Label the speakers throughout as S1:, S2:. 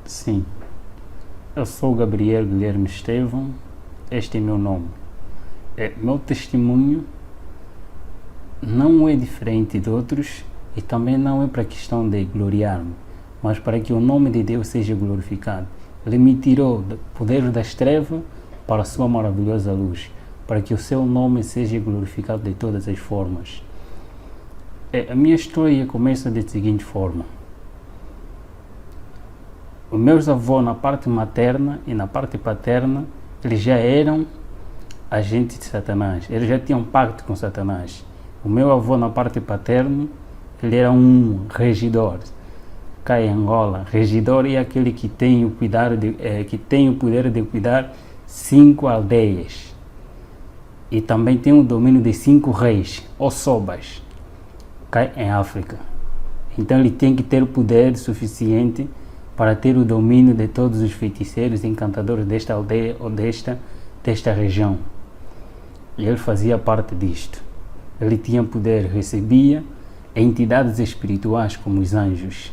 S1: Sim, eu sou Gabriel Guilherme Estevão, este é meu nome. Meu testemunho não é diferente de outros e também não é para a questão de gloriar-me, mas para que o nome de Deus seja glorificado. Ele me tirou do poder das trevas para a sua maravilhosa luz, para que o seu nome seja glorificado de todas as formas. A minha história começa da seguinte forma. Os meus avós, na parte materna e na parte paterna, eles já eram agentes de Satanás, eles já tinham pacto com Satanás. O meu avô, na parte paterna, ele era um regidor. Cá em Angola, regidor é aquele que tem o poder de cuidar 5 aldeias e também tem o domínio de 5 reis, ou sobas, cá em África. Então ele tem que ter o poder suficiente para ter o domínio de todos os feiticeiros e encantadores desta aldeia ou desta região. E ele fazia parte disto. Ele tinha poder, recebia entidades espirituais como os anjos.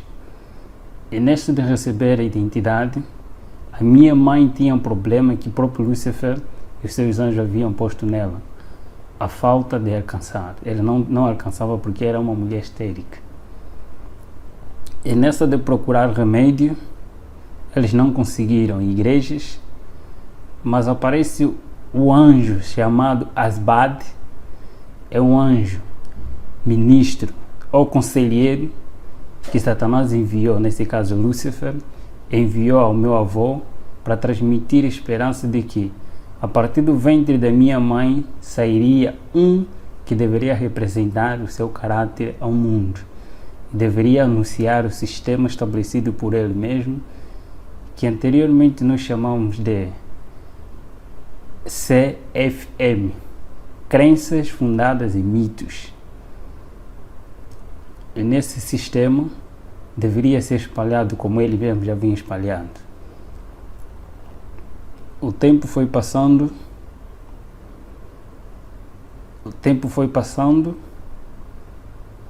S1: E neste de receber a identidade, a minha mãe tinha um problema que o próprio Lúcifer e os seus anjos haviam posto nela. A falta de alcançar. Ele não alcançava porque era uma mulher histérica. E nessa de procurar remédio, eles não conseguiram igrejas, mas aparece o anjo chamado Asbad, é um anjo, ministro ou conselheiro que Satanás enviou, nesse caso Lúcifer, enviou ao meu avô para transmitir a esperança de que a partir do ventre da minha mãe sairia um que deveria representar o seu caráter ao mundo. Deveria anunciar o sistema estabelecido por ele mesmo, que anteriormente nós chamamos de CFM, Crenças Fundadas em Mitos. E nesse sistema deveria ser espalhado como ele mesmo já vinha espalhando. O tempo foi passando,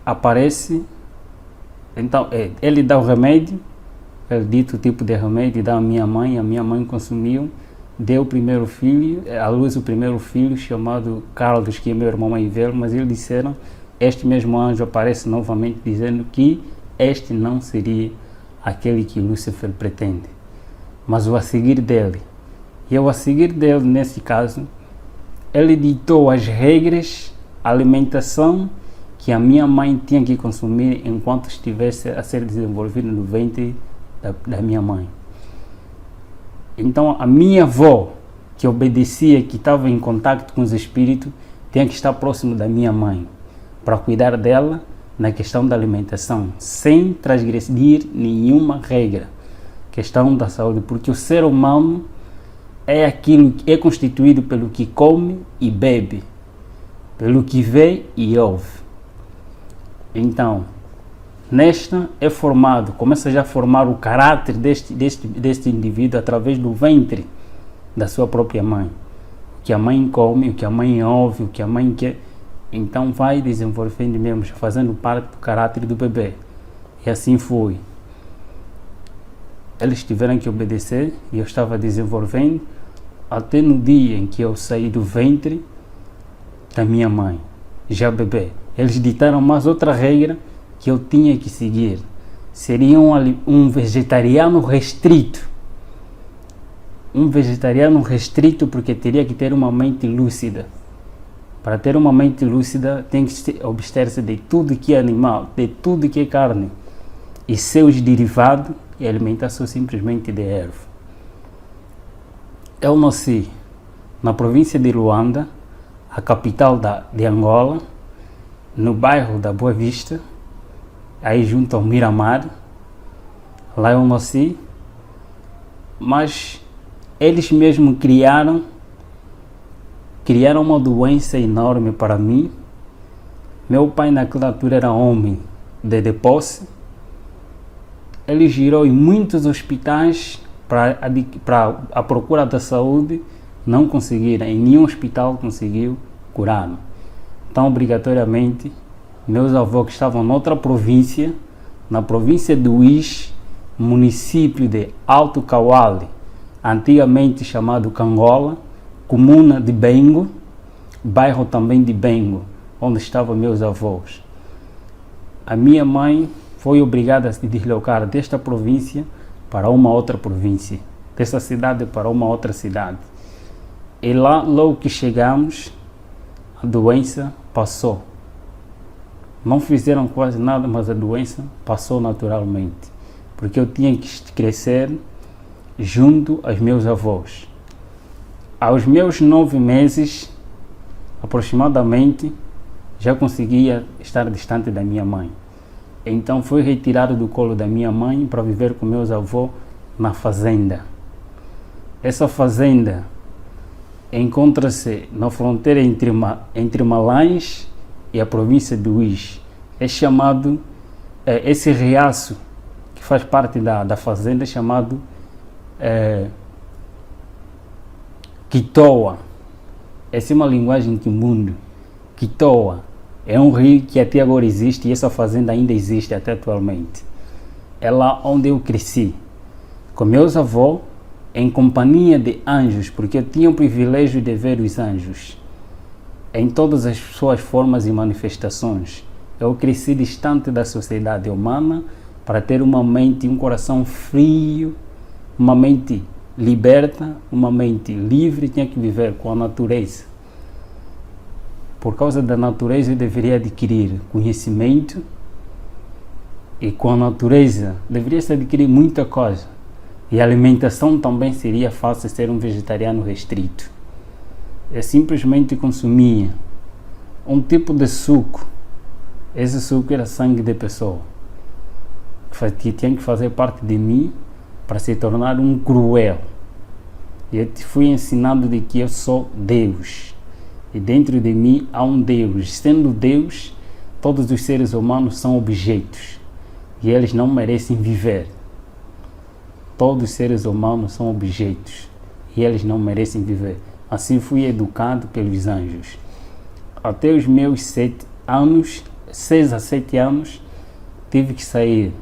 S1: aparece. Então, ele dá o remédio, ele dito o tipo de remédio, dá à minha mãe, a minha mãe consumiu, deu o primeiro filho, à luz o primeiro filho, chamado Carlos, que é meu irmão mais velho, mas eles disseram, este mesmo anjo aparece novamente dizendo que este não seria aquele que Lúcifer pretende, mas o a seguir dele. E ao a seguir dele, nesse caso, ele ditou as regras, a alimentação, que a minha mãe tinha que consumir enquanto estivesse a ser desenvolvida no ventre da minha mãe. Então a minha avó, que obedecia, que estava em contato com os espíritos, tinha que estar próximo da minha mãe, para cuidar dela na questão da alimentação, sem transgredir nenhuma regra, questão da saúde, porque o ser humano é aquilo que é constituído pelo que come e bebe, pelo que vê e ouve. Então, nesta é formado, começa já a formar o caráter deste indivíduo através do ventre da sua própria mãe. O que a mãe come, o que a mãe ouve, o que a mãe quer, então vai desenvolvendo mesmo, fazendo parte do caráter do bebê. E assim foi. Eles tiveram que obedecer e eu estava desenvolvendo até no dia em que eu saí do ventre da minha mãe, já bebê. Eles ditaram mais outra regra que eu tinha que seguir. Seria um vegetariano restrito. Um vegetariano restrito porque teria que ter uma mente lúcida. Para ter uma mente lúcida tem que abster-se de tudo que é animal, de tudo que é carne. E seus derivados e alimentação simplesmente de erva. Eu nasci na província de Luanda, a capital de Angola, no bairro da Boa Vista, aí junto ao Miramar. Lá eu nasci, mas eles mesmos criaram uma doença enorme para mim. Meu pai naquela altura era homem de posse. Ele girou em muitos hospitais para a procura da saúde, não conseguiram, em nenhum hospital conseguiu curar-me. Então, obrigatoriamente, meus avós que estavam noutra província, na província do Uís, município de Alto Cauale, antigamente chamado Cangola, comuna de Bengo, bairro também de Bengo, onde estavam meus avós. A minha mãe foi obrigada a se deslocar desta província para uma outra província, dessa cidade para uma outra cidade. E lá, logo que chegamos, a doença passou. Não fizeram quase nada, mas a doença passou naturalmente, porque eu tinha que crescer junto aos meus avós. Aos meus 9 meses, aproximadamente, já conseguia estar distante da minha mãe. Então fui retirado do colo da minha mãe para viver com meus avós na fazenda. Essa fazenda encontra-se na fronteira entre Malães e a província de Uís. É chamado, esse riacho que faz parte da fazenda é chamado Quitoa. Essa é uma linguagem quimbundo. Quitoa é um rio que até agora existe e essa fazenda ainda existe até atualmente. É lá onde eu cresci, com meus avós, em companhia de anjos, porque eu tinha o privilégio de ver os anjos em todas as suas formas e manifestações. Eu cresci distante da sociedade humana para ter uma mente e um coração frio, uma mente liberta, uma mente livre. Tinha que viver com a natureza. Por causa da natureza eu deveria adquirir conhecimento e com a natureza deveria se adquirir muita coisa. E a alimentação também seria fácil ser um vegetariano restrito. Eu simplesmente consumia um tipo de suco. Esse suco era sangue de pessoa, que tinha que fazer parte de mim para se tornar um cruel. E eu fui ensinado de que eu sou Deus. E dentro de mim há um Deus. Sendo Deus, todos os seres humanos são objetos. E eles não merecem viver. Todos os seres humanos são objetos. E eles não merecem viver. Assim fui educado pelos anjos. Até os meus 6 a 7 anos, tive que sair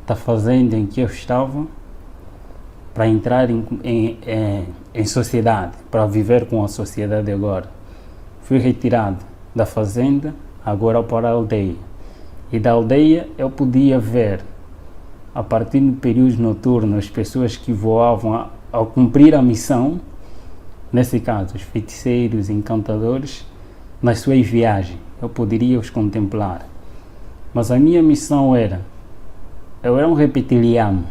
S1: da fazenda em que eu estava para entrar em sociedade, para viver com a sociedade agora. Fui retirado da fazenda, agora para a aldeia. E da aldeia eu podia ver, a partir do período noturno, as pessoas que voavam ao cumprir a missão, nesse caso, os feiticeiros, encantadores, nas suas viagens. Eu poderia os contemplar. Mas a minha missão eu era um reptiliano.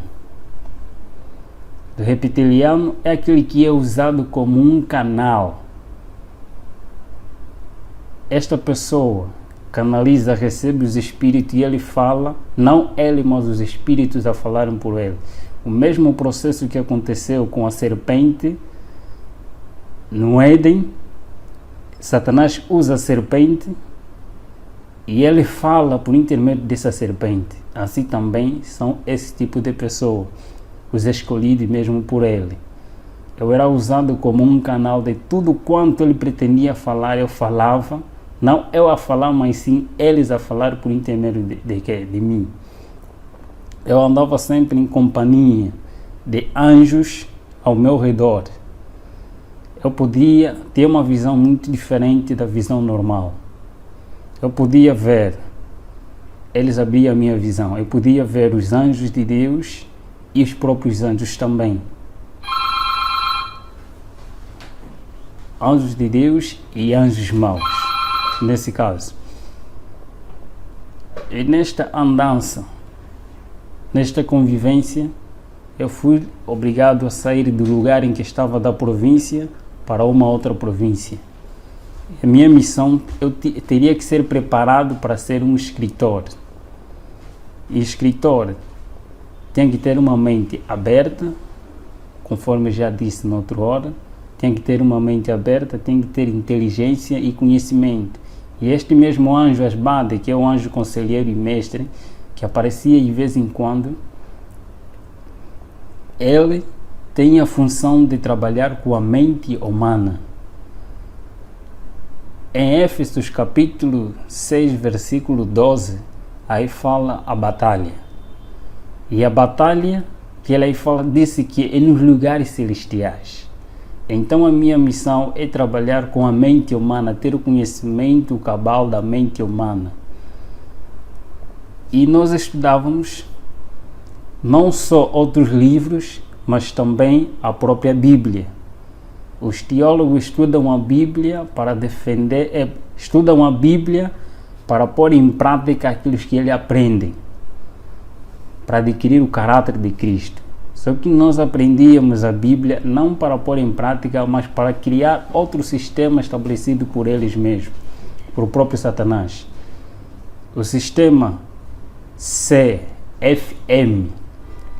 S1: O reptiliano é aquele que é usado como um canal. Esta pessoa canaliza, recebe os espíritos e ele fala, não ele, mas os espíritos a falarem por ele. O mesmo processo que aconteceu com a serpente no Éden, Satanás usa a serpente e ele fala por intermédio dessa serpente. Assim também são esse tipo de pessoa, os escolhidos mesmo por ele. Eu era usado como um canal de tudo quanto ele pretendia falar, eu falava. Não eu a falar, mas sim eles a falar por intermédio de mim. Eu andava sempre em companhia de anjos ao meu redor. Eu podia ter uma visão muito diferente da visão normal. Eu podia ver, eles abriam a minha visão, eu podia ver os anjos de Deus e os próprios anjos também. Anjos de Deus e anjos maus, nesse caso. E nesta andança, nesta convivência, eu fui obrigado a sair do lugar em que estava da província para uma outra província. A minha missão, eu teria que ser preparado para ser um escritor. E escritor tem que ter uma mente aberta, conforme eu já disse na outra hora, tem que ter uma mente aberta, tem que ter inteligência e conhecimento. E este mesmo anjo Asbade, que é o anjo conselheiro e mestre, que aparecia de vez em quando, ele tem a função de trabalhar com a mente humana. Em Éfesos capítulo 6, versículo 12, aí fala a batalha. E a batalha que ele aí fala, disse que é nos lugares celestiais. Então a minha missão é trabalhar com a mente humana, ter o conhecimento cabal da mente humana. E nós estudávamos não só outros livros, mas também a própria Bíblia. Os teólogos estudam a Bíblia para defender, estudam a Bíblia para pôr em prática aquilo que eles aprendem, para adquirir o caráter de Cristo. Só que nós aprendíamos a Bíblia não para pôr em prática, mas para criar outro sistema estabelecido por eles mesmos, por o próprio Satanás. O sistema CFM,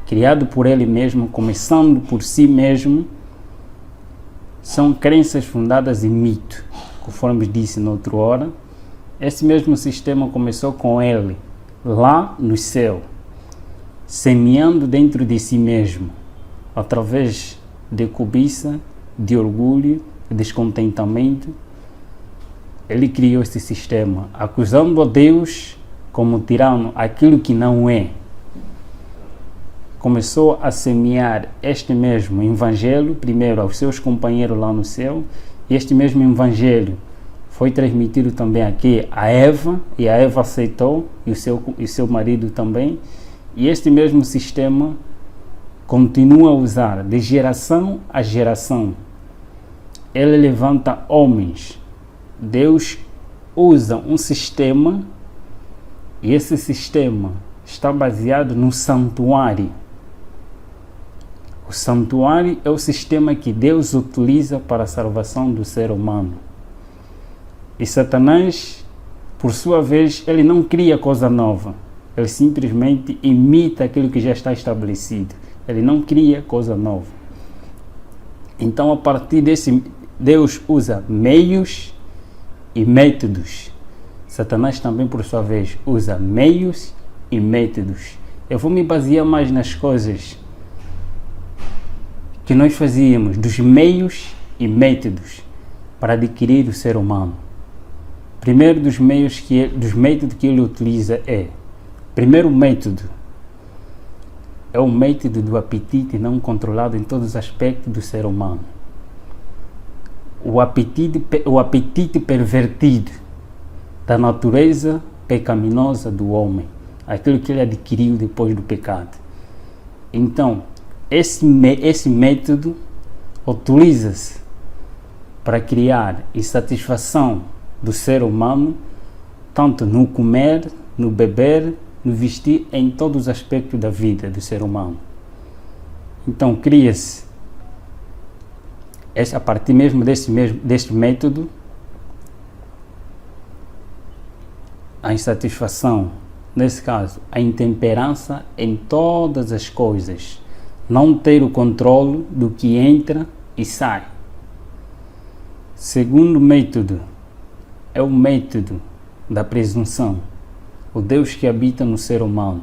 S1: criado por ele mesmo, começando por si mesmo, são crenças fundadas em mito, conforme disse na outra hora. Esse mesmo sistema começou com ele, lá no céu, semeando dentro de si mesmo, através de cobiça, de orgulho, de descontentamento. Ele criou esse sistema, acusando a Deus como tirano, aquilo que não é. Começou a semear este mesmo evangelho, primeiro aos seus companheiros lá no céu, e este mesmo evangelho foi transmitido também aqui a Eva, e a Eva aceitou, e o seu marido também, e este mesmo sistema continua a usar de geração a geração. Ele levanta homens. Deus usa um sistema, e esse sistema está baseado no santuário. O santuário é o sistema que Deus utiliza para a salvação do ser humano. E Satanás, por sua vez, ele não cria coisa nova. Ele simplesmente imita aquilo que já está estabelecido. Ele não cria coisa nova. Então, a partir desse, Deus usa meios e métodos. Satanás também, por sua vez, usa meios e métodos. Eu vou me basear mais nas coisas que nós fazíamos, dos meios e métodos para adquirir o ser humano. Primeiro dos métodos que ele utiliza primeiro método é o método do apetite não controlado em todos os aspectos do ser humano. O apetite pervertido da natureza pecaminosa do homem, aquilo que ele adquiriu depois do pecado. Então, esse método utiliza-se para criar insatisfação do ser humano, tanto no comer, no beber, no vestir, em todos os aspectos da vida do ser humano. Então cria-se, a partir mesmo deste método, a insatisfação, nesse caso, a intemperança em todas as coisas, não ter o controle do que entra e sai. Segundo método é o método da presunção, o Deus que habita no ser humano.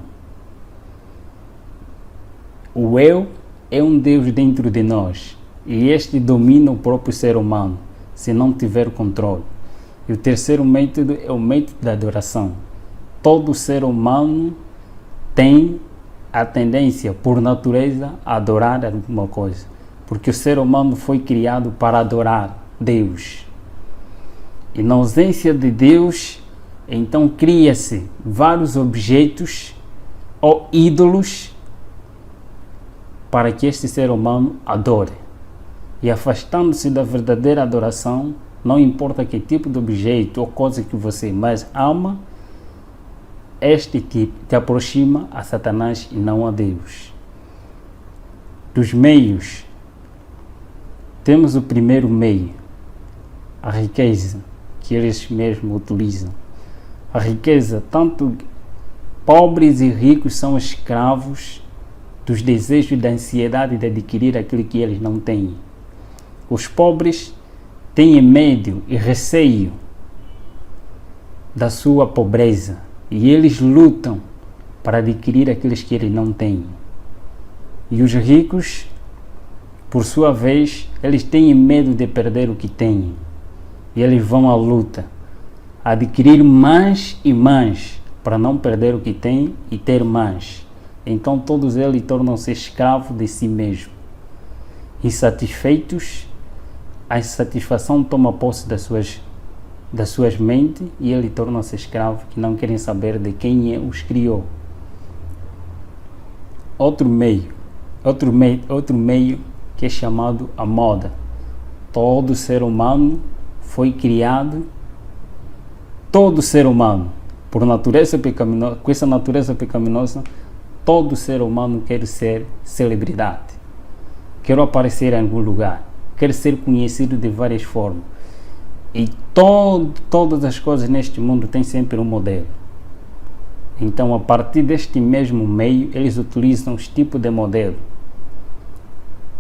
S1: O eu é um Deus dentro de nós e este domina o próprio ser humano, se não tiver controle. E o terceiro método é o método da adoração. Todo ser humano tem a tendência, por natureza, a adorar alguma coisa, porque o ser humano foi criado para adorar Deus. E na ausência de Deus, então cria-se vários objetos ou ídolos para que este ser humano adore. E afastando-se da verdadeira adoração, não importa que tipo de objeto ou coisa que você mais ama, este te aproxima a Satanás e não a Deus. Dos meios, temos o primeiro meio, a riqueza, que eles mesmos utilizam. A riqueza, tanto pobres e ricos são escravos dos desejos e da ansiedade de adquirir aquilo que eles não têm. Os pobres têm medo e receio da sua pobreza e eles lutam para adquirir aqueles que eles não têm. E os ricos, por sua vez, eles têm medo de perder o que têm e eles vão à luta, adquirir mais e mais para não perder o que têm e ter mais. então todos eles tornam-se escravos de si mesmos. Insatisfeitos, a insatisfação toma posse das suas mentes e ele torna-se escravo, que não querem saber de quem os criou. Outro meio que é chamado a moda. Todo ser humano foi criado, todo ser humano, por natureza pecaminosa, com essa natureza pecaminosa, todo ser humano quer ser celebridade, quer aparecer em algum lugar, quer ser conhecido de várias formas. E todas as coisas neste mundo têm sempre um modelo. Então, a partir deste mesmo meio, eles utilizam os tipos de modelo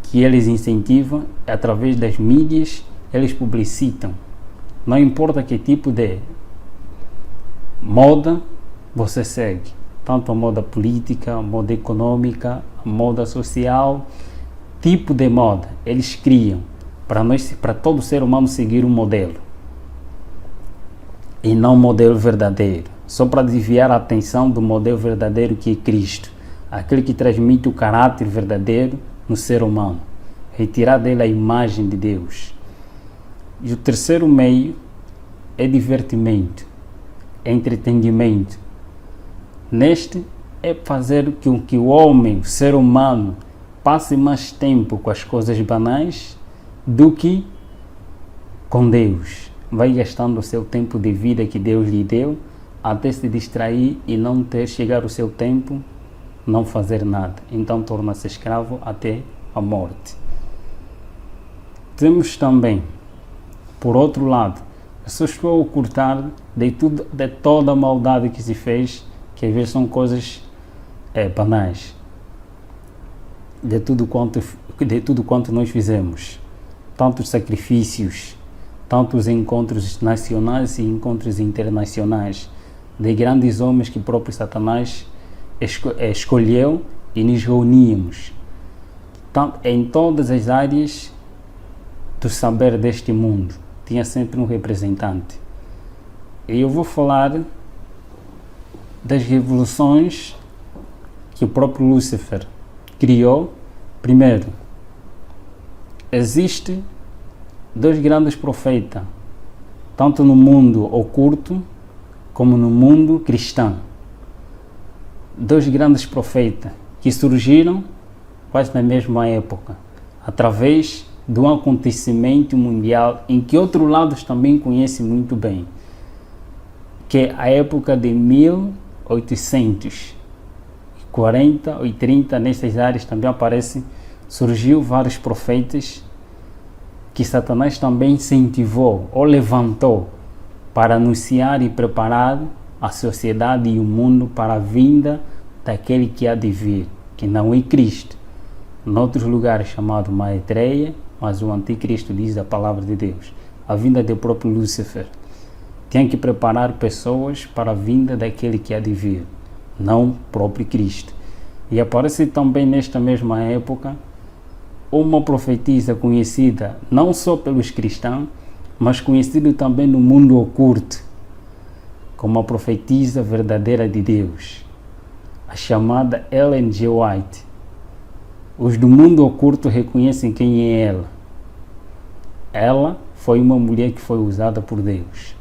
S1: que eles incentivam através das mídias, eles publicitam. Não importa que tipo de moda você segue, tanto a moda política, a moda econômica, a moda social, tipo de moda, eles criam para todo ser humano seguir um modelo e não um modelo verdadeiro, só para desviar a atenção do modelo verdadeiro que é Cristo, aquele que transmite o caráter verdadeiro no ser humano, retirar dele a imagem de Deus. E o terceiro meio é divertimento, é entretenimento. Neste é fazer com que o homem, o ser humano, passe mais tempo com as coisas banais do que com Deus. Vai gastando o seu tempo de vida que Deus lhe deu até se distrair e não chegar o seu tempo, não fazer nada. Então torna-se escravo até a morte. Temos também, por outro lado, pessoas que vão ocultar de toda a maldade que se fez, que às vezes são coisas banais, de tudo quanto nós fizemos, tantos sacrifícios, tantos encontros nacionais e encontros internacionais, de grandes homens que o próprio Satanás escolheu e nos reuníamos, em todas as áreas do saber deste mundo, tinha sempre um representante. E eu vou falar das revoluções que o próprio Lúcifer criou. Primeiro, existe dois grandes profetas, tanto no mundo oculto como no mundo cristão. Dois grandes profetas que surgiram quase na mesma época, através de um acontecimento mundial em que outros lados também conhecem muito bem, que é a época de 1840 e 30, nessas áreas também surgiu vários profetas que Satanás também incentivou ou levantou para anunciar e preparar a sociedade e o mundo para a vinda daquele que há de vir, que não é Cristo. Em outros lugares chamado Maitreya, mas o anticristo diz a palavra de Deus, a vinda do próprio Lúcifer. Tem que preparar pessoas para a vinda daquele que há de vir, não o próprio Cristo. E aparece também nesta mesma época uma profetisa conhecida não só pelos cristãos, mas conhecida também no mundo oculto, como a profetisa verdadeira de Deus, a chamada Ellen G. White. Os do mundo oculto reconhecem quem é ela. Ela foi uma mulher que foi usada por Deus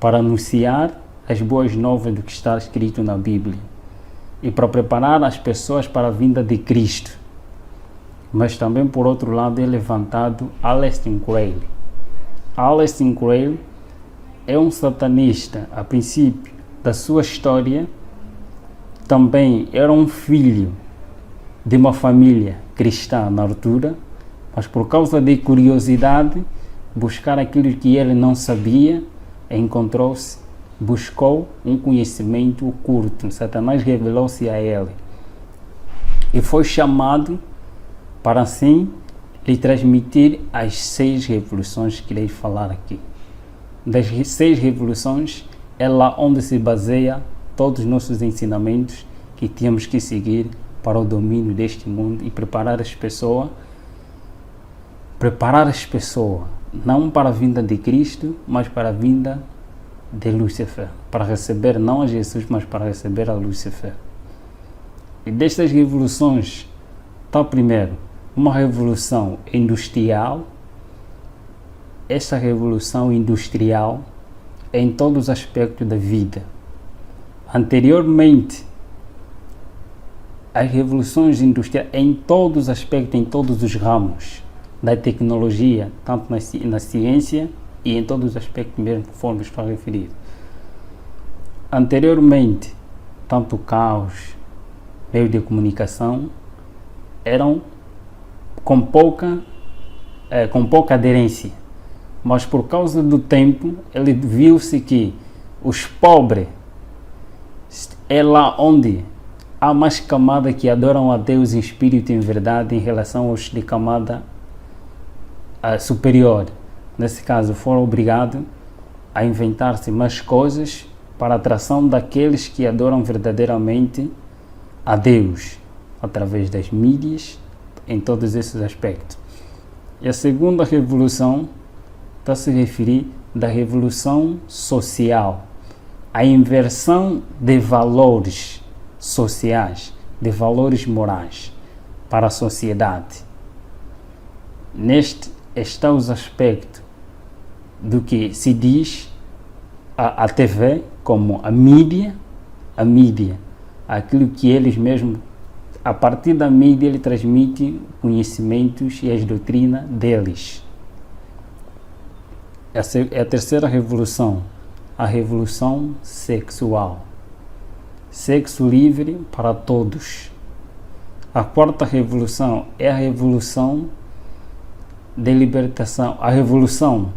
S1: para anunciar as boas novas do que está escrito na Bíblia e para preparar as pessoas para a vinda de Cristo. Mas também, por outro lado, é levantado Aleister Crowley. Aleister Crowley é um satanista. A princípio da sua história, também era um filho de uma família cristã na altura, mas por causa de curiosidade, buscar aquilo que ele não sabia, buscou um conhecimento oculto. Satanás revelou-se a ele e foi chamado para assim lhe transmitir as 6 revoluções que irei falar aqui. Das 6 revoluções é lá onde se baseia todos os nossos ensinamentos que temos que seguir para o domínio deste mundo e preparar as pessoas não para a vinda de Cristo, mas para a vinda de Lúcifer, para receber não a Jesus, mas para receber a Lúcifer. E destas revoluções, está primeiro uma revolução industrial. Esta revolução industrial é em todos os aspectos da vida. Anteriormente, as revoluções industriais em todos os aspectos, em todos os ramos da tecnologia, tanto na ciência e em todos os aspectos mesmo, conforme estou a referir. Anteriormente, tanto carros, meios de comunicação, eram com pouca aderência, mas por causa do tempo, ele viu-se que os pobres é lá onde há mais camada que adoram a Deus em espírito e em verdade em relação aos de camada superior. Nesse caso, foram obrigados a inventar-se mais coisas para a atração daqueles que adoram verdadeiramente a Deus, através das mídias, em todos esses aspectos. E a segunda revolução está a se referir da revolução social, a inversão de valores sociais, de valores morais para a sociedade. Neste está os aspectos do que se diz a TV como a mídia, aquilo que eles mesmos, a partir da mídia, ele transmite conhecimentos e as doutrinas deles. Essa é a terceira revolução, a revolução sexual. Sexo livre para todos. A quarta revolução é a revolução de libertação, a revolução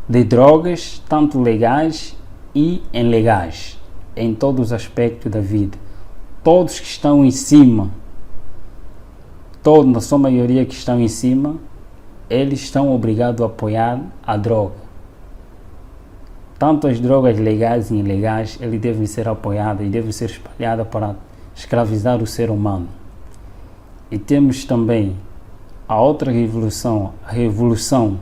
S1: de drogas, tanto legais e ilegais, em todos os aspectos da vida. Todos que estão em cima, na sua maioria que estão em cima, eles estão obrigados a apoiar a droga. Tanto as drogas legais e ilegais, eles devem ser apoiadas e devem ser espalhadas para escravizar o ser humano. E temos também a outra revolução, a revolução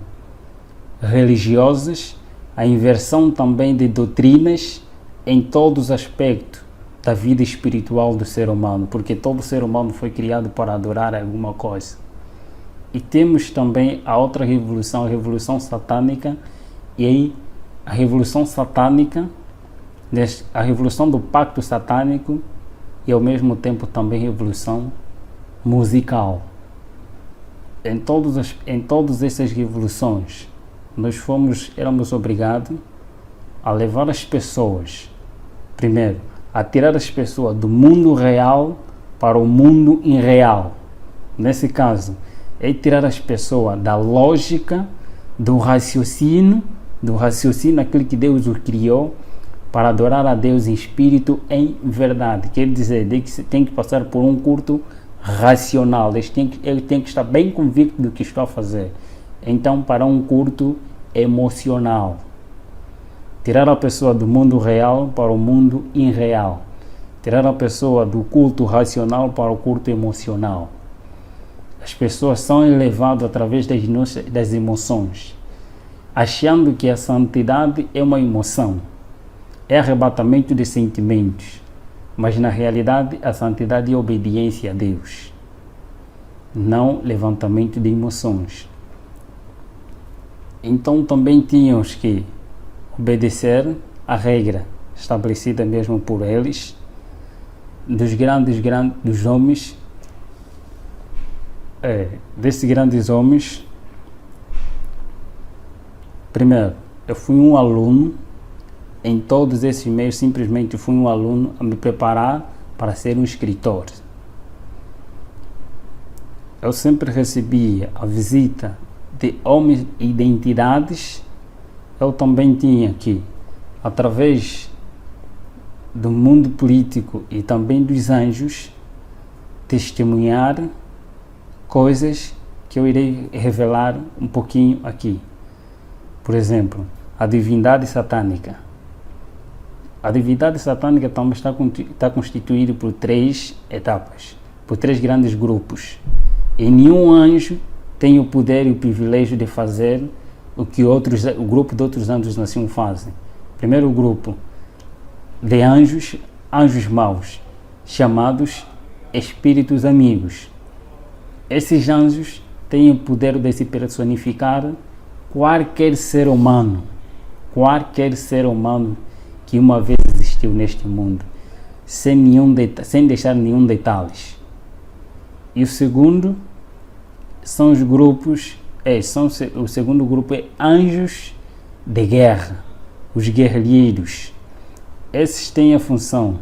S1: religiosas, a inversão também de doutrinas em todos os aspectos da vida espiritual do ser humano, porque todo ser humano foi criado para adorar alguma coisa. E temos também a outra revolução, a revolução satânica, e aí a revolução satânica, a revolução do pacto satânico e ao mesmo tempo também revolução musical. Em todas essas revoluções, éramos obrigados a levar as pessoas, primeiro, a tirar as pessoas do mundo real para o mundo irreal. Nesse caso, é tirar as pessoas da lógica, do raciocínio aquele que Deus o criou, para adorar a Deus em espírito, em verdade. Quer dizer, tem que passar por um culto racional, ele tem que estar bem convicto do que está a fazer. Então, para um culto emocional, tirar a pessoa do mundo real para o mundo irreal, tirar a pessoa do culto racional para o culto emocional. As pessoas são elevadas através das emoções, achando que a santidade é uma emoção, é arrebatamento de sentimentos, mas na realidade a santidade é obediência a Deus, não levantamento de emoções. Então também tínhamos que obedecer a regra estabelecida mesmo por eles, dos homens, desses grandes homens. Primeiro, eu fui um aluno em todos esses meios, simplesmente fui um aluno a me preparar para ser um escritor. Eu sempre recebia a visita de homens e de entidades. Eu também tinha que, através do mundo político e também dos anjos, testemunhar coisas que eu irei revelar um pouquinho aqui. Por exemplo, a divindade satânica. A divindade satânica também está constituída por 3 etapas, por 3 grandes grupos. E nenhum anjo tem o poder e o privilégio de fazer o que o grupo de outros anjos nasciam fazem. Primeiro grupo de anjos maus, chamados espíritos amigos. Esses anjos têm o poder de se personificar qualquer ser humano que uma vez existiu neste mundo, sem deixar nenhum detalhes. E o segundo são os grupos, o segundo grupo é anjos de guerra, os guerrilheiros. Esses têm a função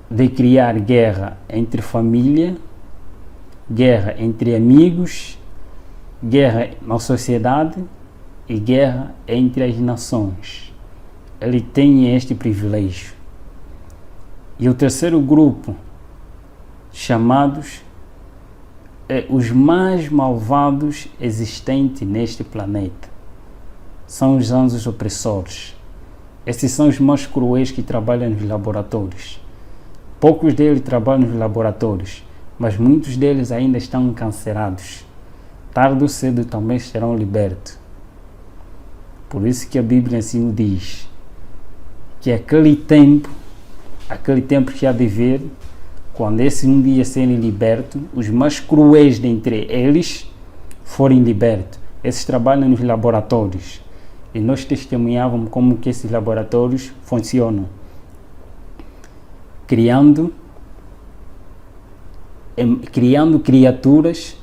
S1: de criar guerra entre família, guerra entre amigos, guerra na sociedade e guerra entre as nações. Ele tem este privilégio. E o terceiro grupo, chamados os mais malvados existentes neste planeta, são os anjos opressores. Esses são os mais cruéis que trabalham nos laboratórios. Poucos deles trabalham nos laboratórios, mas muitos deles ainda estão encarcerados. Tarde ou cedo também serão libertos. Por isso que a Bíblia assim o diz, que aquele tempo que há de vir, quando esses um dia serem libertos, os mais cruéis dentre eles forem libertos. Esses trabalham nos laboratórios. E nós testemunhávamos como que esses laboratórios funcionam. Criando criaturas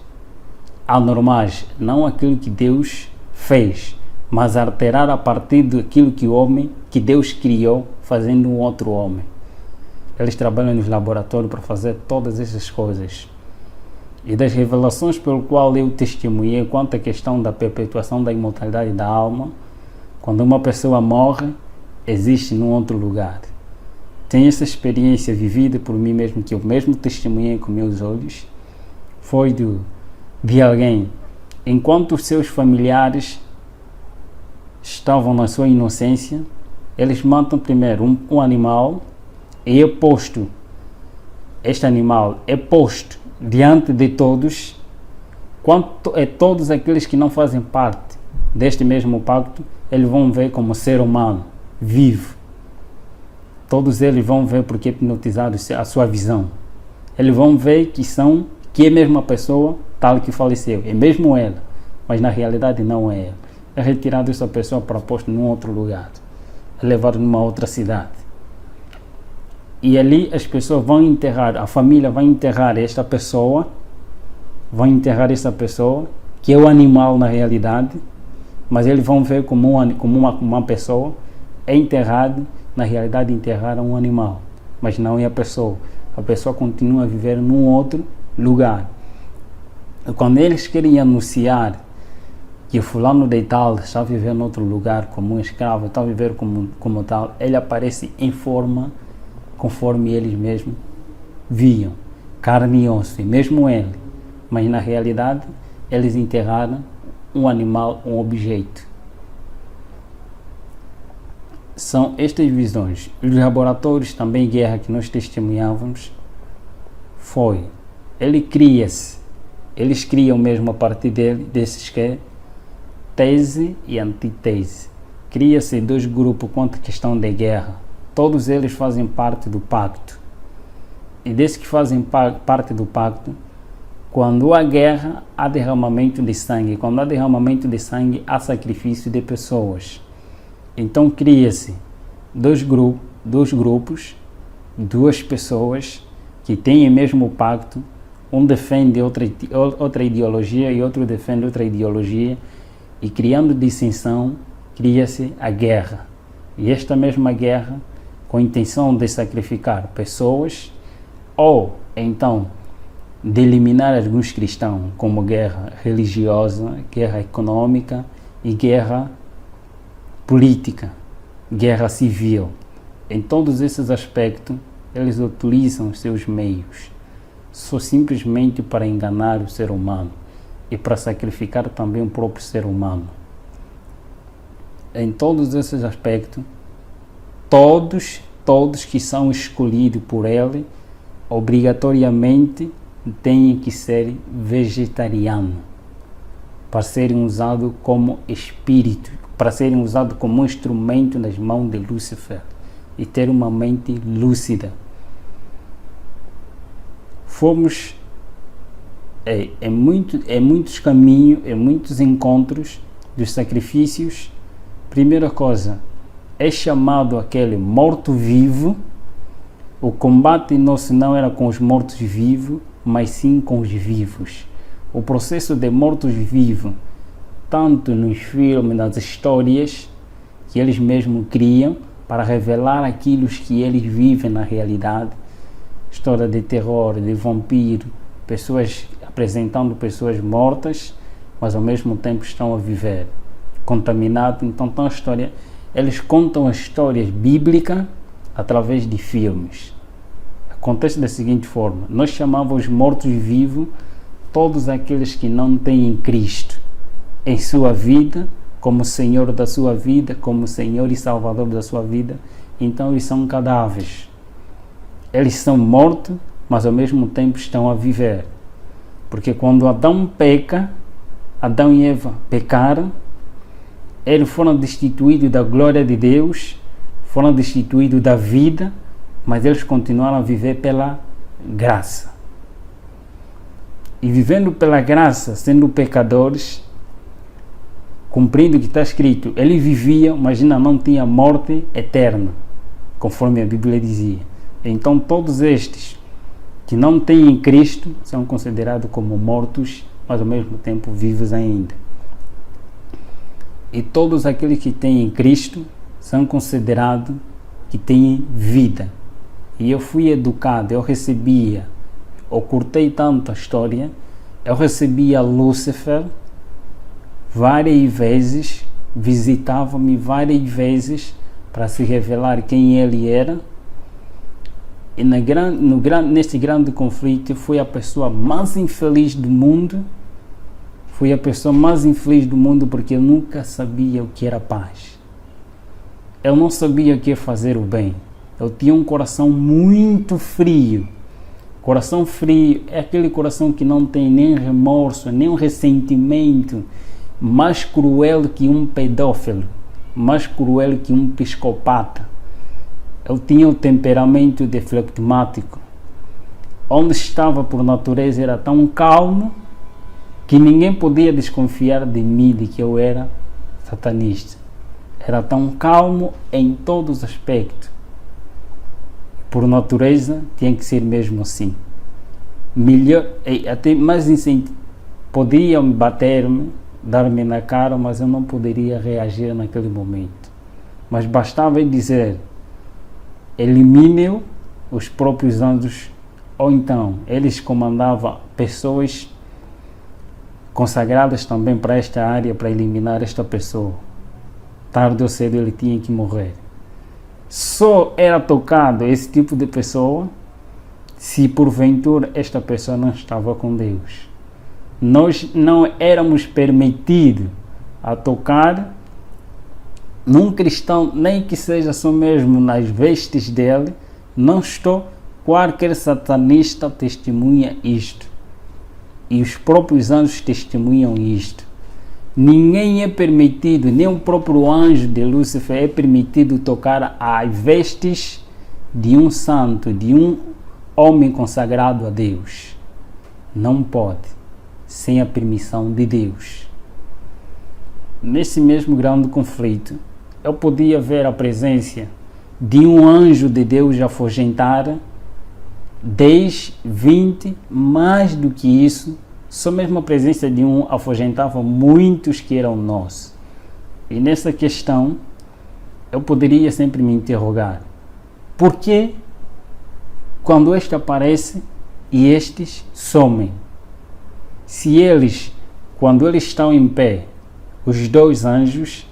S1: anormais, não aquilo que Deus fez, mas alterar a partir daquilo que Deus criou, fazendo um outro homem. Eles trabalham nos laboratórios para fazer todas essas coisas. E das revelações pelo qual eu testemunhei quanto à questão da perpetuação da imortalidade da alma, quando uma pessoa morre, existe num outro lugar. Tenho essa experiência vivida por mim mesmo, que eu mesmo testemunhei com meus olhos, foi de alguém, enquanto os seus familiares estavam na sua inocência, eles matam primeiro um animal e este animal é posto diante de todos, quanto é todos aqueles que não fazem parte deste mesmo pacto, eles vão ver como ser humano, vivo. Todos eles vão ver porque é hipnotizado a sua visão. Eles vão ver que é mesmo a pessoa tal que faleceu, é mesmo ela, mas na realidade não é ela. É retirado essa pessoa para posto num outro lugar, é levado numa outra cidade. E ali as pessoas vão enterrar, a família vai enterrar esta pessoa, que é o animal na realidade, mas eles vão ver como uma pessoa, é enterrado, na realidade enterraram um animal, mas não é a pessoa continua a viver num outro lugar. E quando eles querem anunciar que fulano de tal está a viver em outro lugar como um escravo, está a viver como tal, ele aparece em forma conforme eles mesmos viam, carne e osso, e mesmo ele, mas na realidade eles enterraram um animal, um objeto. São estas visões. Os laboratórios também, guerra que nós testemunhávamos, eles criam mesmo a partir desses que é tese e antítese. Cria-se dois grupos quanto à questão de guerra. Todos eles fazem parte do pacto. E desses que fazem parte do pacto, quando há guerra, há derramamento de sangue. Quando há derramamento de sangue, há sacrifício de pessoas. Então cria-se dois grupos, duas pessoas que têm o mesmo pacto, um defende outra ideologia e outro defende outra ideologia, e criando dissensão, cria-se a guerra. E esta mesma guerra, com a intenção de sacrificar pessoas, ou então de eliminar alguns cristãos, como guerra religiosa, guerra econômica e guerra política, guerra civil. Em todos esses aspectos, eles utilizam os seus meios, só simplesmente para enganar o ser humano e para sacrificar também o próprio ser humano. Em todos esses aspectos, todos que são escolhidos por ele, obrigatoriamente têm que ser vegetarianos, para serem usados como espírito, para serem usados como instrumento nas mãos de Lúcifer e ter uma mente lúcida. fomos em muitos caminhos, em muitos encontros dos sacrifícios. Primeira coisa, é chamado aquele morto-vivo. O combate nosso não era com os mortos-vivos, mas sim com os vivos. O processo de mortos-vivos, tanto nos filmes, nas histórias que eles mesmos criam, para revelar aquilo que eles vivem na realidade. História de terror, de vampiro, pessoas apresentando pessoas mortas, mas ao mesmo tempo estão a viver, contaminados. Então, eles contam histórias bíblicas através de filmes. Acontece da seguinte forma: nós chamamos mortos-vivos todos aqueles que não têm Cristo em sua vida, como Senhor da sua vida, como Senhor e Salvador da sua vida. Então eles são cadáveres. Eles são mortos, mas ao mesmo tempo estão a viver. Porque quando Adão peca, Adão e Eva pecaram, eles foram destituídos da glória de Deus, foram destituídos da vida, mas eles continuaram a viver pela graça. E vivendo pela graça, sendo pecadores, cumprindo o que está escrito, ele vivia, mas ainda não tinha morte eterna, conforme a Bíblia dizia. Então todos estes que não têm Cristo são considerados como mortos, mas ao mesmo tempo vivos ainda. E todos aqueles que têm Cristo são considerados que têm vida. E eu fui educado, eu curtei tanto a história, eu recebia Lúcifer várias vezes, visitava-me várias vezes para se revelar quem ele era. E neste grande conflito, fui a pessoa mais infeliz do mundo. Fui a pessoa mais infeliz do mundo porque eu nunca sabia o que era paz. Eu não sabia o que é fazer o bem. Eu tinha um coração muito frio. Coração frio é aquele coração que não tem nem remorso, nem um ressentimento, mais cruel que um pedófilo, mais cruel que um psicopata. Eu tinha o temperamento de flegmático. Onde estava por natureza era tão calmo que ninguém podia desconfiar de mim, de que eu era satanista. Era tão calmo em todos os aspectos. Por natureza tinha que ser mesmo assim. Melhor, até mais podiam bater-me, dar-me na cara, mas eu não poderia reagir naquele momento. Mas bastava dizer: elimine os próprios anjos, ou então eles comandavam pessoas consagradas também para esta área, para eliminar esta pessoa. Tarde ou cedo ele tinha que morrer. Só era tocado esse tipo de pessoa se porventura esta pessoa não estava com Deus. Nós não éramos permitidos a tocar num cristão, nem que seja só mesmo nas vestes dele. Não estou, qualquer satanista testemunha isto. E os próprios anjos testemunham isto. Ninguém é permitido, nem o próprio anjo de Lúcifer é permitido tocar as vestes de um santo, de um homem consagrado a Deus. Não pode, sem a permissão de Deus. Nesse mesmo grande conflito, eu podia ver a presença de um anjo de Deus afugentar 10, 20, mais do que isso. Só mesmo a presença de um afugentava muitos que eram nossos. E nessa questão, eu poderia sempre me interrogar: por que quando este aparece e estes somem? Se eles, quando eles estão em pé, os dois anjos,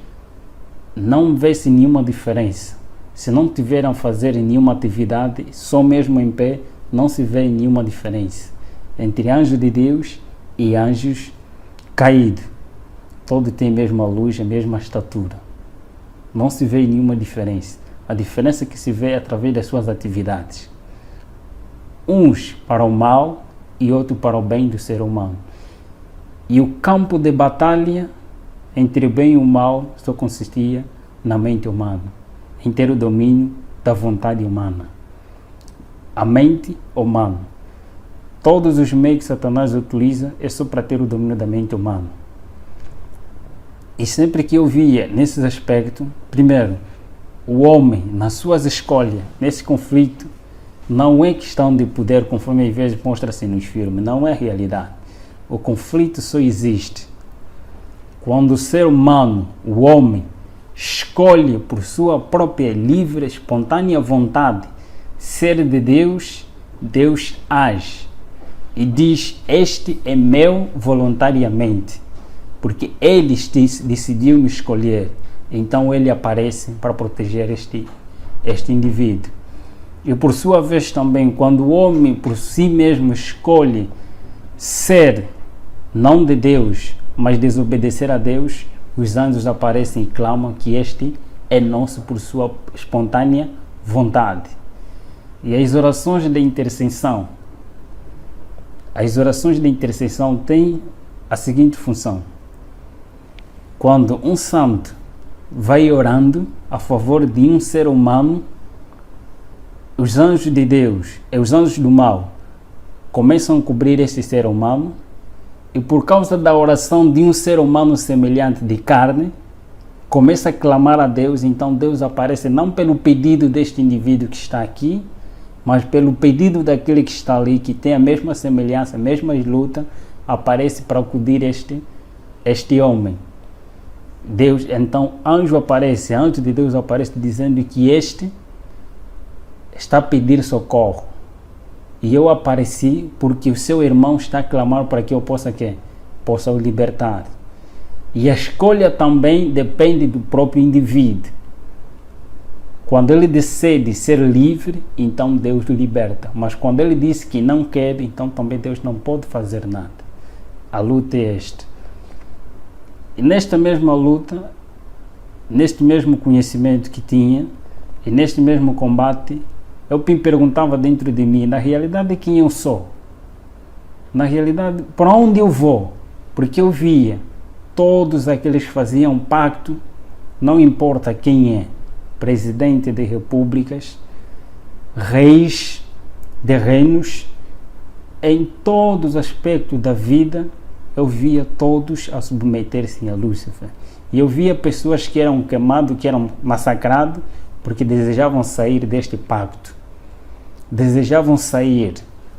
S1: não vê-se nenhuma diferença. Se não tiveram a fazer nenhuma atividade, só mesmo em pé, não se vê nenhuma diferença entre anjos de Deus e anjos caídos. Todos têm a mesma luz, a mesma estatura. Não se vê nenhuma diferença. A diferença que se vê é através das suas atividades. Uns para o mal e outros para o bem do ser humano. E o campo de batalha entre o bem e o mal só consistia na mente humana, em ter o domínio da vontade humana. A mente humana. todos os meios que Satanás utiliza é só para ter o domínio da mente humana. E sempre que eu via nesses aspectos, primeiro, o homem, nas suas escolhas, nesse conflito, não é questão de poder, conforme às vezes mostra-se nos filmes, não é realidade. O conflito só existe quando o ser humano, o homem, escolhe por sua própria livre, espontânea vontade ser de Deus, Deus age e diz: este é meu voluntariamente, porque ele decidiu me escolher. Então ele aparece para proteger este indivíduo. E por sua vez também, quando o homem por si mesmo escolhe ser não de Deus, mas desobedecer a Deus, os anjos aparecem e clamam que este é nosso por sua espontânea vontade. E as orações de intercessão têm a seguinte função: quando um santo vai orando a favor de um ser humano, os anjos de Deus e os anjos do mal começam a cobrir esse ser humano, e por causa da oração de um ser humano semelhante de carne, começa a clamar a Deus. Então Deus aparece não pelo pedido deste indivíduo que está aqui, mas pelo pedido daquele que está ali, que tem a mesma semelhança, a mesma luta, aparece para acudir este homem. Deus, então, anjo de Deus aparece dizendo que este está a pedir socorro. E eu apareci porque o seu irmão está a clamar para que eu possa o libertar. E a escolha também depende do próprio indivíduo. Quando ele decide ser livre, então Deus o liberta. Mas quando ele diz que não quer, então também Deus não pode fazer nada. A luta é esta. E nesta mesma luta, neste mesmo conhecimento que tinha, e neste mesmo combate, eu me perguntava dentro de mim, na realidade, quem eu sou? Na realidade, para onde eu vou? Porque eu via todos aqueles que faziam pacto, não importa quem é, presidente de repúblicas, reis de reinos, em todos os aspectos da vida, eu via todos a submeter-se a Lúcifer. E eu via pessoas que eram queimadas, que eram massacradas, porque desejavam sair deste pacto. Desejavam sair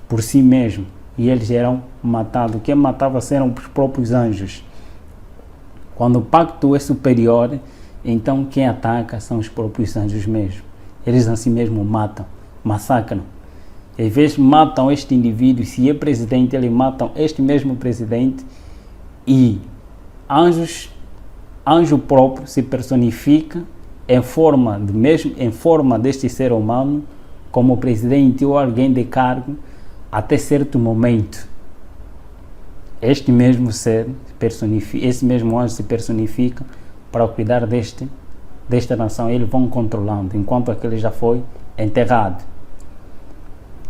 S1: por si mesmos, e eles eram matados. Quem matava eram os próprios anjos. Quando o pacto é superior, então quem ataca são os próprios anjos mesmo. Eles assim mesmo matam, massacram. Às vezes matam este indivíduo, se é presidente, eles matam este mesmo presidente, e anjo próprio se personifica em forma deste ser humano, como presidente ou alguém de cargo, até certo momento. Este mesmo ser esse mesmo anjo se personifica para cuidar desta nação. Eles vão controlando, enquanto aquele já foi enterrado.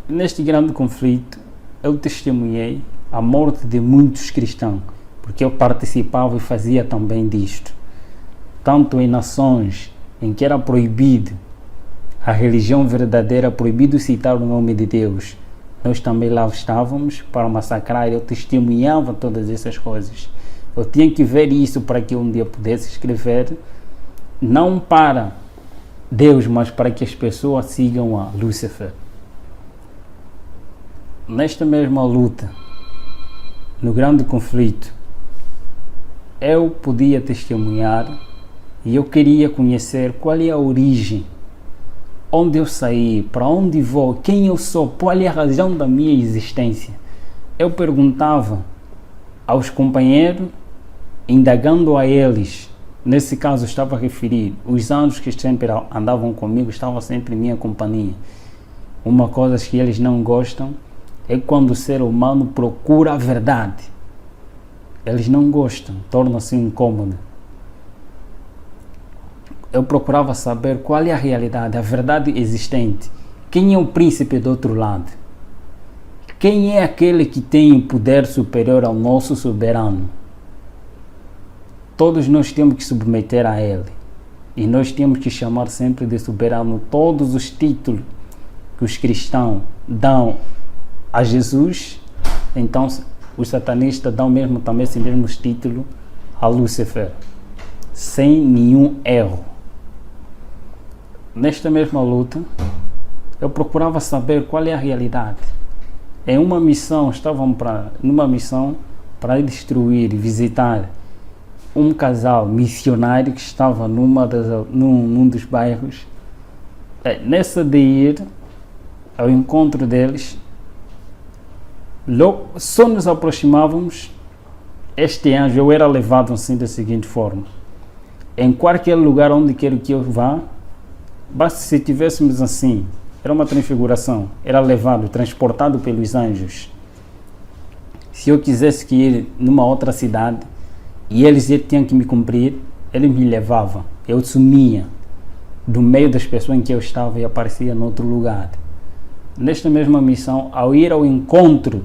S1: Neste grande conflito, eu testemunhei a morte de muitos cristãos, porque eu participava e fazia também disto. Tanto em nações em que era proibido a religião verdadeira, proibido citar o nome de Deus, nós também lá estávamos para massacrar. Eu testemunhava todas essas coisas. Eu tinha que ver isso para que um dia pudesse escrever, não para Deus, mas para que as pessoas sigam a Lúcifer. Nesta mesma luta, no grande conflito, eu podia testemunhar e eu queria conhecer qual é a origem, onde eu saí, para onde vou, quem eu sou, qual é a razão da minha existência. Eu perguntava aos companheiros, indagando a eles. Nesse caso estava a referir os anjos que sempre andavam comigo, estavam sempre em minha companhia. Uma coisa que eles não gostam é quando o ser humano procura a verdade. Eles não gostam, torna-se incômodo. Eu procurava saber qual é a realidade, a verdade existente. Quem é o príncipe do outro lado? Quem é aquele que tem um poder superior ao nosso soberano? Todos nós temos que submeter a ele. E nós temos que chamar sempre de soberano todos os títulos que os cristãos dão a Jesus, então os satanistas dão mesmo também esse mesmo título a Lúcifer, sem nenhum erro. Nesta mesma luta, eu procurava saber qual é a realidade. Em uma missão, numa missão para destruir e visitar um casal missionário que estava num dos bairros. Nessa de ir ao encontro deles, logo, só nos aproximávamos, este anjo, eu era levado assim da seguinte forma: em qualquer lugar onde quero que eu vá, basta se tivéssemos assim, era uma transfiguração, era levado, transportado pelos anjos. Se eu quisesse que ir numa outra cidade e eles tinham que me cumprir, eles me levavam, eu sumia do meio das pessoas em que eu estava e aparecia em outro lugar. Nesta mesma missão, ao ir ao encontro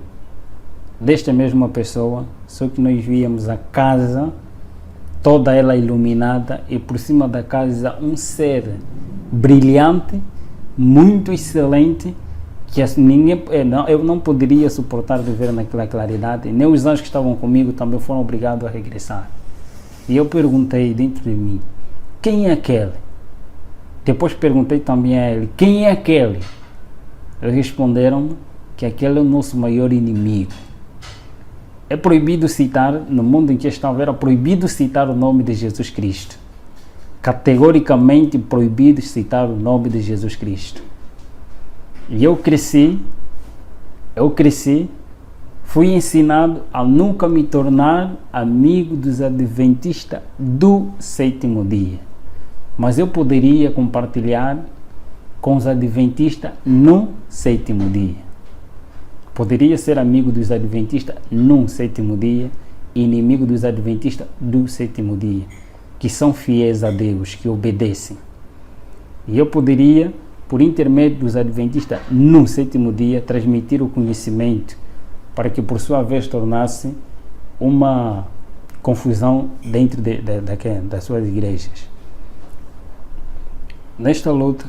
S1: desta mesma pessoa, só que nós víamos a casa toda ela iluminada e por cima da casa um ser brilhante, muito excelente, que eu não poderia suportar de ver naquela claridade, nem os anjos que estavam comigo também foram obrigados a regressar. E eu perguntei dentro de mim, quem é aquele? Depois perguntei também a ele, quem é aquele? Eles responderam que aquele é o nosso maior inimigo. É proibido citar, no mundo em que estava, era proibido citar o nome de Jesus Cristo. Categoricamente proibido citar o nome de Jesus Cristo. E eu cresci, fui ensinado a nunca me tornar amigo dos adventistas do sétimo dia. Mas eu poderia compartilhar com os adventistas no sétimo dia. Poderia ser amigo dos adventistas no sétimo dia e inimigo dos adventistas do sétimo dia, que são fiéis a Deus, que obedecem. E eu poderia, por intermédio dos adventistas no sétimo dia, transmitir o conhecimento para que por sua vez tornasse uma confusão dentro das suas igrejas. Nesta luta,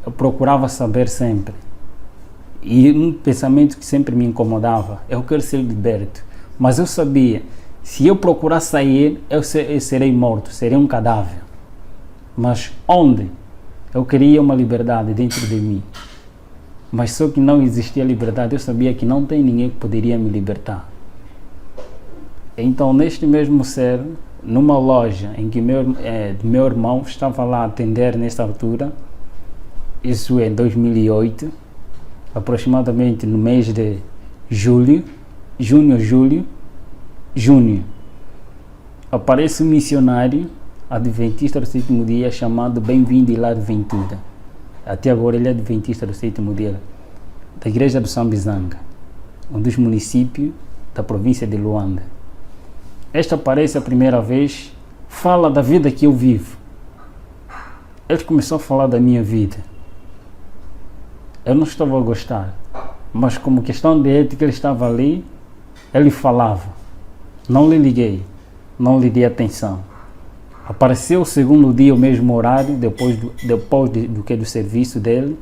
S1: eu procurava saber sempre, e um pensamento que sempre me incomodava: eu quero ser liberto, mas eu sabia, se eu procurar sair, eu serei morto, serei um cadáver. Mas onde? Eu queria uma liberdade dentro de mim, mas só que não existia liberdade. Eu sabia que não tem ninguém que poderia me libertar. Então, neste mesmo ser, numa loja em que meu irmão estava lá a atender nesta altura, isso em 2008, aproximadamente no mês de junho, aparece um missionário adventista do sétimo dia chamado Bem-vindo Hilário Ventura. Até agora ele é adventista do sétimo dia, da igreja do Sambizanga, um dos municípios da província de Luanda. Este aparece a primeira vez, fala da vida que eu vivo. Ele começou a falar da minha vida. Eu não estava a gostar, mas como questão de ética ele estava ali, ele falava. Não lhe liguei, não lhe dei atenção. Apareceu o segundo dia, o mesmo horário, depois do serviço dele,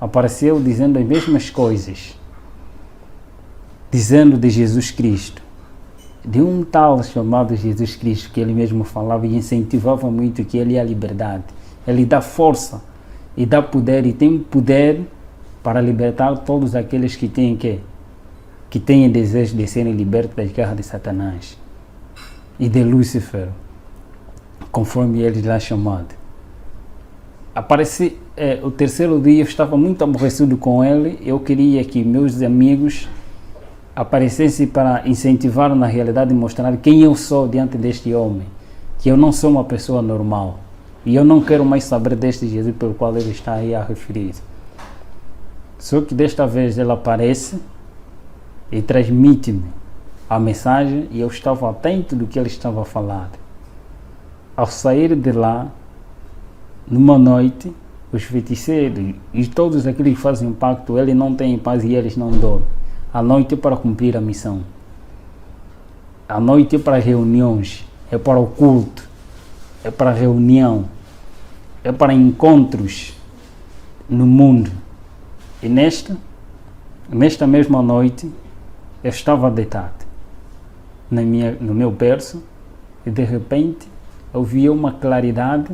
S1: apareceu dizendo as mesmas coisas, dizendo de Jesus Cristo, de um tal chamado Jesus Cristo, que ele mesmo falava e incentivava muito, que ele é a liberdade. Ele dá força e dá poder, e tem poder para libertar todos aqueles que têm desejo de serem libertos das garras de Satanás e de Lúcifer, conforme ele lá chamado. Apareci, o terceiro dia eu estava muito aborrecido com ele. Eu queria que meus amigos aparecessem para incentivar na realidade e mostrar quem eu sou diante deste homem, que eu não sou uma pessoa normal e eu não quero mais saber deste Jesus pelo qual ele está aí a referir. Só que desta vez ele aparece e transmite-me a mensagem e eu estava atento do que ele estava a falar. Ao sair de lá, numa noite, os feiticeiros e todos aqueles que fazem pacto, ele não tem paz e eles não dormem. A noite é para cumprir a missão. A noite é para reuniões, é para o culto, é para reunião, é para encontros no mundo. E nesta mesma noite, Eu estava deitado no meu berço e de repente eu vi uma claridade,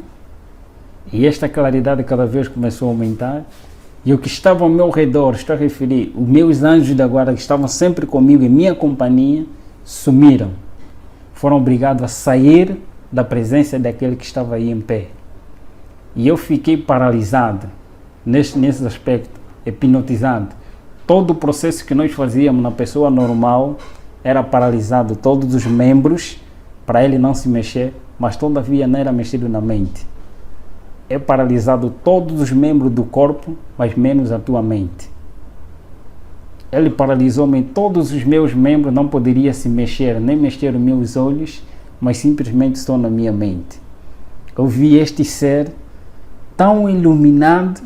S1: e esta claridade cada vez começou a aumentar, e o que estava ao meu redor, estou a referir, os meus anjos da guarda que estavam sempre comigo em minha companhia, sumiram. Foram obrigados a sair da presença daquele que estava aí em pé. E eu fiquei paralisado nesse aspecto, hipnotizado. Todo o processo que nós fazíamos na pessoa normal era paralisado, todos os membros, para ele não se mexer, mas todavia não era mexido na mente. É paralisado todos os membros do corpo, mas menos a tua mente. Ele paralisou-me, todos os meus membros, não poderia se mexer, nem mexer os meus olhos, mas simplesmente estou na minha mente. Eu vi este ser tão iluminado,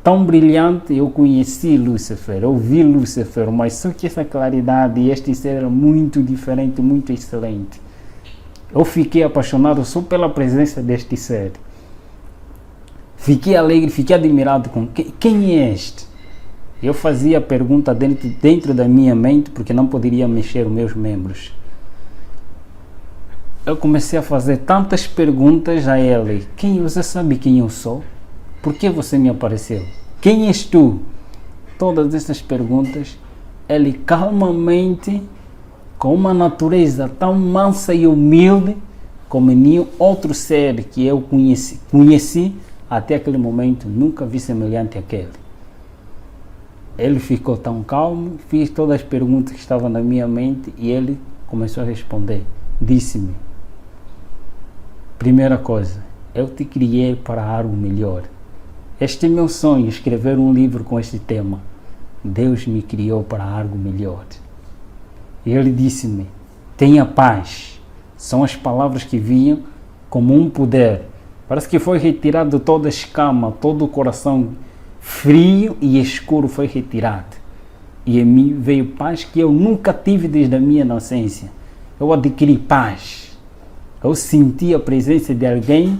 S1: tão brilhante. Eu conheci Lúcifer, eu vi Lúcifer, mas só que essa claridade e este ser era muito diferente, muito excelente. Eu fiquei apaixonado só pela presença deste ser. Fiquei alegre, fiquei admirado com quem é este? Eu fazia a pergunta dentro da minha mente, porque não poderia mexer os meus membros. Eu comecei a fazer tantas perguntas a ele. Você sabe quem eu sou? Por que você me apareceu? Quem és tu? Todas essas perguntas, ele calmamente, com uma natureza tão mansa e humilde, como nenhum outro ser que eu conheci até aquele momento, nunca vi semelhante àquele. Ele ficou tão calmo, fiz todas as perguntas que estavam na minha mente e ele começou a responder. Disse-me: primeira coisa, eu te criei para algo melhor. Este é meu sonho, escrever um livro com este tema. Deus me criou para algo melhor. E ele disse-me: tenha paz. São as palavras que vinham como um poder. Parece que foi retirado toda a escama, todo o coração frio e escuro foi retirado. E em mim veio paz que eu nunca tive desde a minha inocência. Eu adquiri paz. Eu senti a presença de alguém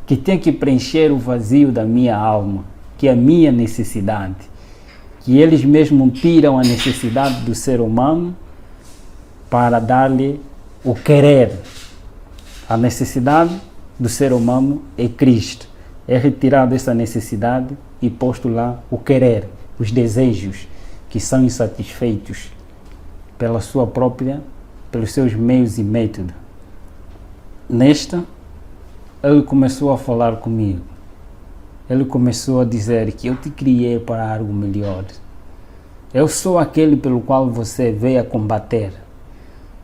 S1: que tem que preencher o vazio da minha alma, que é a minha necessidade. Que eles mesmos tiram a necessidade do ser humano para dar-lhe o querer. A necessidade do ser humano é Cristo. É retirado essa necessidade e posto lá o querer, os desejos que são insatisfeitos pelos seus meios e métodos. Nesta, ele começou a falar comigo. Ele começou a dizer que eu te criei para algo melhor. Eu sou aquele pelo qual você veio a combater.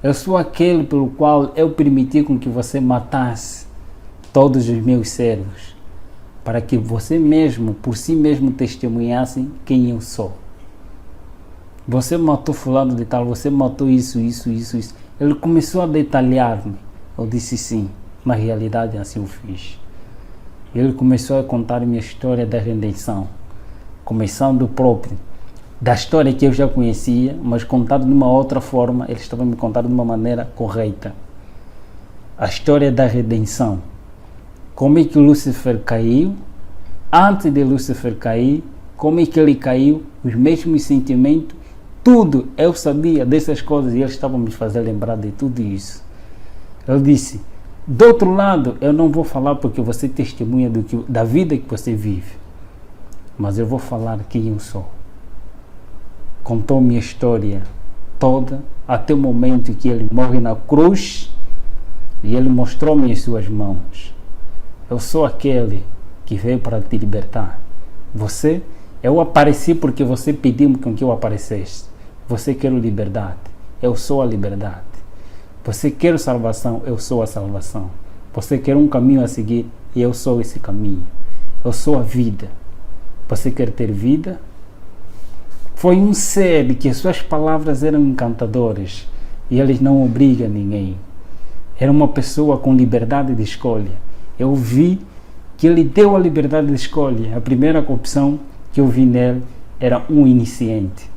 S1: Eu sou aquele pelo qual eu permiti com que você matasse todos os meus servos, para que você mesmo, por si mesmo, testemunhasse quem eu sou. Você matou fulano de tal, você matou isso. Ele começou a detalhar-me. Eu disse sim, na realidade assim eu fiz. Ele começou a contar minha história da redenção, começando da história que eu já conhecia, mas contado de uma outra forma. Ele estava me contando de uma maneira correta. A história da redenção. Como é que Lúcifer caiu? Antes de Lúcifer cair, como é que ele caiu? Os mesmos sentimentos, tudo. Eu sabia dessas coisas e ele estava me fazendo lembrar de tudo isso. Ele disse: do outro lado, eu não vou falar porque você testemunha da vida que você vive, mas eu vou falar quem eu sou. Contou minha história toda, até o momento que ele morre na cruz e ele mostrou-me as suas mãos. Eu sou aquele que veio para te libertar. Eu apareci porque você pediu com que eu aparecesse. Você quer liberdade, eu sou a liberdade. Você quer salvação, eu sou a salvação. Você quer um caminho a seguir, e eu sou esse caminho. Eu sou a vida. Você quer ter vida? Foi um ser que suas palavras eram encantadoras e eles não obrigam ninguém. Era uma pessoa com liberdade de escolha. Eu vi que ele deu a liberdade de escolha. A primeira opção que eu vi nele era um iniciante.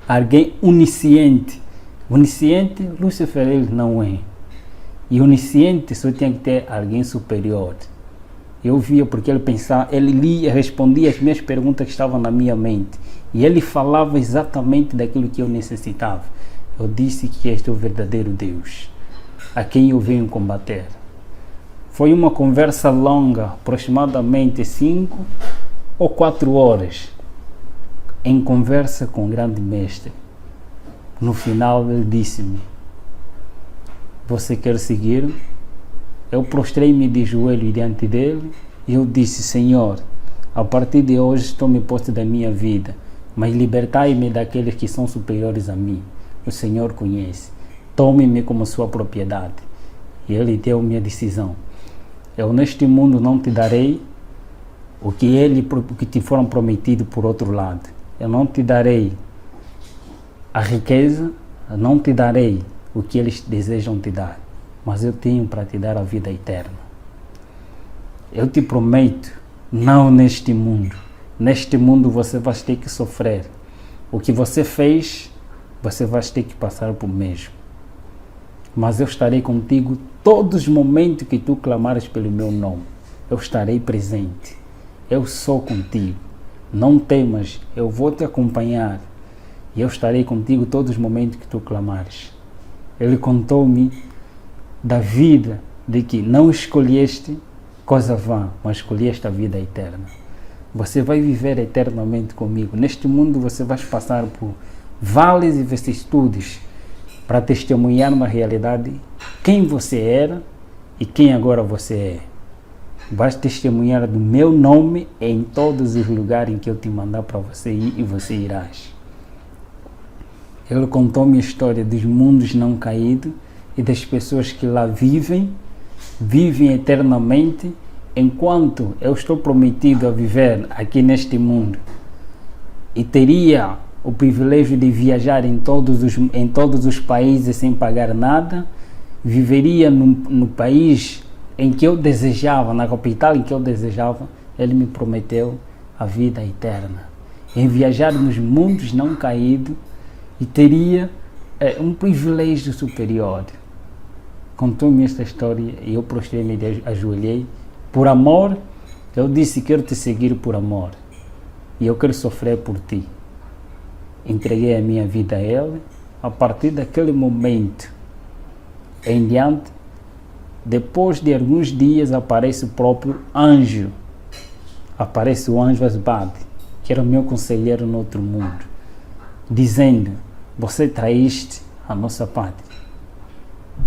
S1: Alguém onisciente. Onisciente, Lúcifer ele não é. E onisciente só tinha que ter alguém superior. Eu via porque ele pensava, ele lia, respondia as minhas perguntas que estavam na minha mente. E ele falava exatamente daquilo que eu necessitava. Eu disse que este é o verdadeiro Deus, a quem eu venho combater. Foi uma conversa longa, aproximadamente 5 ou 4 horas, em conversa com o grande mestre. No final ele disse-me: você quer seguir? Eu prostrei-me de joelho diante dele e eu disse: Senhor, a partir de hoje estou-me posto da minha vida, mas libertai-me daqueles que são superiores a mim. O Senhor conhece. Tome-me como sua propriedade. E ele deu-me a decisão. Eu neste mundo não te darei o que te foram prometido por outro lado. Eu não te darei a riqueza, eu não te darei o que eles desejam te dar, mas eu tenho para te dar a vida eterna. Eu te prometo, não neste mundo. Neste mundo você vai ter que sofrer. O que você fez, você vai ter que passar por mesmo. Mas eu estarei contigo todos os momentos que tu clamares pelo meu nome. Eu estarei presente. Eu sou contigo. Não temas, eu vou te acompanhar. E eu estarei contigo todos os momentos que tu clamares. Ele contou-me da vida, de que não escolheste coisa vã, mas escolheste a vida eterna. Você vai viver eternamente comigo. Neste mundo você vai passar por vales e vicissitudes para testemunhar uma realidade quem você era e quem agora você é. Vais testemunhar do meu nome em todos os lugares em que eu te mandar para você ir e você irás. Ele contou-me a história dos mundos não caídos e das pessoas que lá vivem eternamente, enquanto eu estou prometido a viver aqui neste mundo e teria o privilégio de viajar em todos os países sem pagar nada, viveria no país em que eu desejava, na capital em que eu desejava. Ele me prometeu a vida eterna, em viajar nos mundos não caídos, e teria um privilégio superior. Contou-me esta história e eu prostrei-me e ajoelhei. Por amor, eu disse: quero te seguir por amor e eu quero sofrer por ti. Entreguei a minha vida a ele. A partir daquele momento em diante, depois de alguns dias, aparece o próprio anjo. Aparece o anjo Asbad, que era o meu conselheiro no outro mundo, dizendo: você traíste a nossa pátria.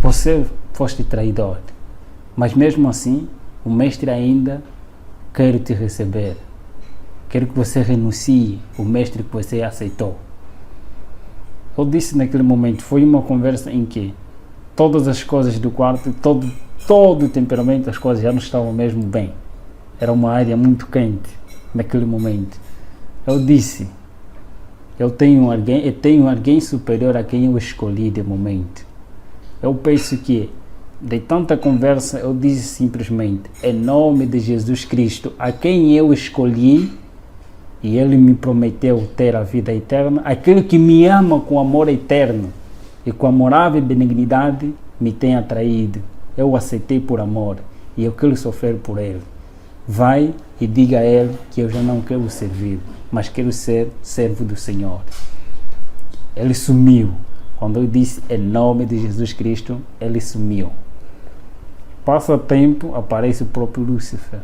S1: Você foste traidor. Mas mesmo assim, o mestre ainda quer te receber. Quer que você renuncie o mestre que você aceitou. Eu disse naquele momento, foi uma conversa em que todas as coisas do quarto, todo o temperamento das coisas já não estavam mesmo bem. Era uma área muito quente naquele momento. Eu disse: eu tenho alguém superior a quem eu escolhi de momento. Eu penso que, de tanta conversa, eu disse simplesmente: em nome de Jesus Cristo, a quem eu escolhi, e ele me prometeu ter a vida eterna, aquele que me ama com amor eterno e com amorável benignidade me tem atraído. Eu o aceitei por amor e eu quero sofrer por ele. Vai e diga a ele que eu já não quero servir, mas quero ser servo do Senhor. Ele sumiu. Quando eu disse em nome de Jesus Cristo, ele sumiu. Passa tempo, aparece o próprio Lúcifer.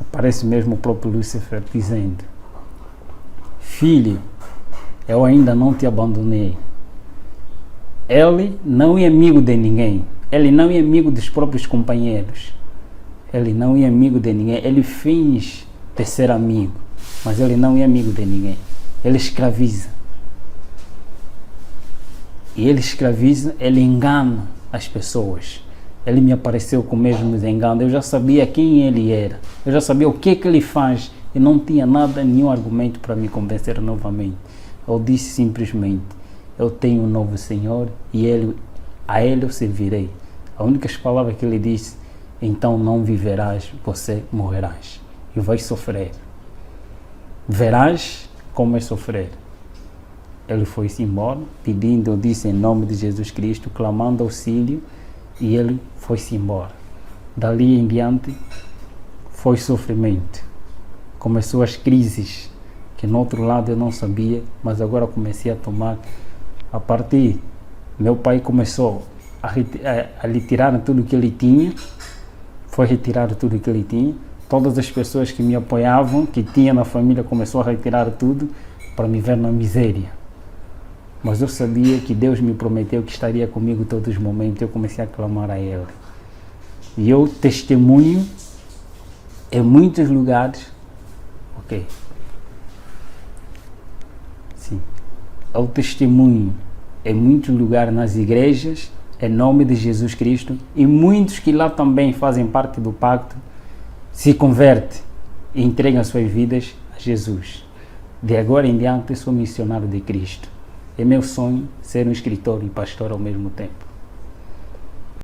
S1: Aparece mesmo o próprio Lúcifer dizendo: filho, eu ainda não te abandonei. Ele não é amigo de ninguém. Ele não é amigo dos próprios companheiros. Ele não é amigo de ninguém. Ele finge de ser amigo, mas ele não é amigo de ninguém. Ele escraviza. E ele escraviza, ele engana as pessoas. Ele me apareceu com o mesmo engano. Eu já sabia quem ele era. Eu já sabia o que ele faz. E não tinha nenhum argumento para me convencer novamente. Eu disse simplesmente: eu tenho um novo Senhor e a ele eu servirei. A única palavra que ele disse: então não viverás, você morrerás. E vais sofrer. Verás como é sofrer. Ele foi-se embora, pedindo, eu disse em nome de Jesus Cristo, clamando auxílio, e ele foi-se embora. Dali em diante, foi sofrimento. Começou as crises que no outro lado eu não sabia, mas agora comecei a tomar. A partir, meu pai começou a retirar tudo que ele tinha, foi retirar tudo que ele tinha. Todas as pessoas que me apoiavam, que tinha na família, começou a retirar tudo para me ver na miséria. Mas eu sabia que Deus me prometeu que estaria comigo todos os momentos. Eu comecei a clamar a Ele. E eu testemunho em muitos lugares. Ok. Sim. Eu testemunho em muitos lugares nas igrejas, em nome de Jesus Cristo, e muitos que lá também fazem parte do pacto se convertem e entregam as suas vidas a Jesus. De agora em diante, sou missionário de Cristo. É meu sonho ser um escritor e pastor ao mesmo tempo.